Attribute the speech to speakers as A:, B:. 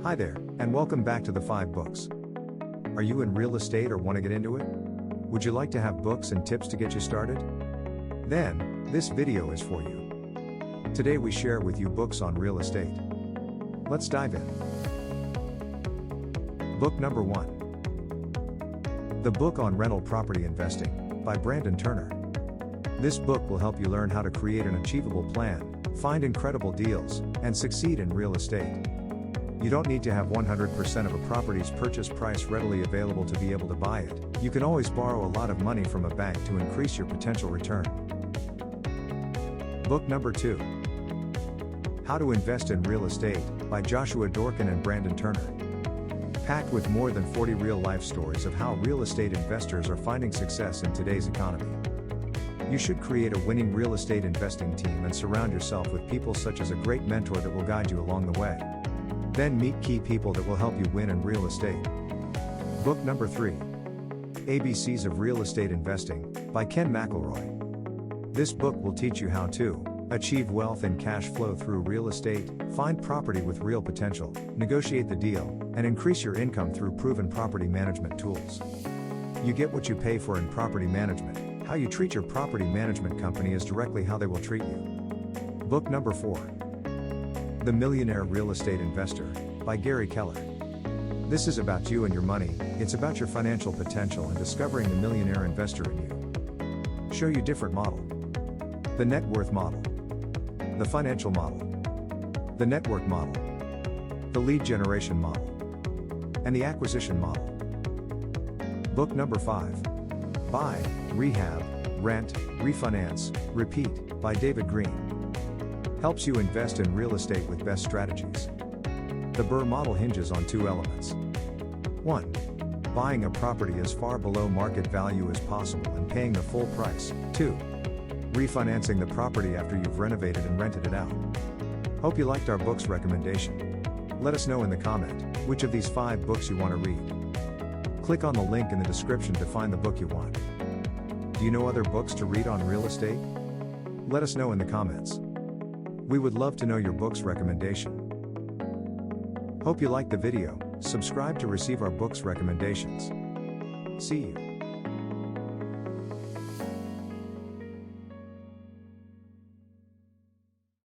A: Hi there, and welcome back to the 5 Books. Are you in real estate or want to get into it? Would you like to have books and tips to get you started? Then, this video is for you. Today we share with you books on real estate. Let's dive in. Book number 1. The Book on Rental Property Investing, by Brandon Turner. This book will help you learn how to create an achievable plan, find incredible deals, and succeed in real estate. You don't need to have 100% of a property's purchase price readily available to be able to buy it. You can always borrow a lot of money from a bank to increase your potential return. Book number 2. How to Invest in Real Estate, by Joshua Dorkin and Brandon Turner. Packed with more than 40 real-life stories of how real estate investors are finding success in today's economy. You should create a winning real estate investing team and surround yourself with people such as a great mentor that will guide you along the way. Then meet key people that will help you win in real estate. Book number 3. ABCs of Real Estate Investing, by Ken McElroy. This book will teach you how to achieve wealth and cash flow through real estate, find property with real potential, negotiate the deal, and increase your income through proven property management tools. You get what you pay for in property management. How you treat your property management company is directly how they will treat you. Book number 4. The Millionaire Real Estate Investor, by Gary Keller. This is about you and your money. It's about your financial potential and discovering the millionaire investor in you. Show you different model. The net worth model. The financial model. The network model. The lead generation model. And the acquisition model. Book number 5. Buy, Rehab, Rent, Refinance, Repeat, by David Greene. Helps you invest in real estate with best strategies. The BRRRR model hinges on 2 elements. 1. Buying a property as far below market value as possible and paying the full price. 2. Refinancing the property after you've renovated and rented it out. Hope you liked our book's recommendation. Let us know in the comment which of these 5 books you want to read. Click on the link in the description to find the book you want. Do you know other books to read on real estate? Let us know in the comments. We would love to know your book's recommendation. Hope you liked the video. Subscribe to receive our book's recommendations. See you.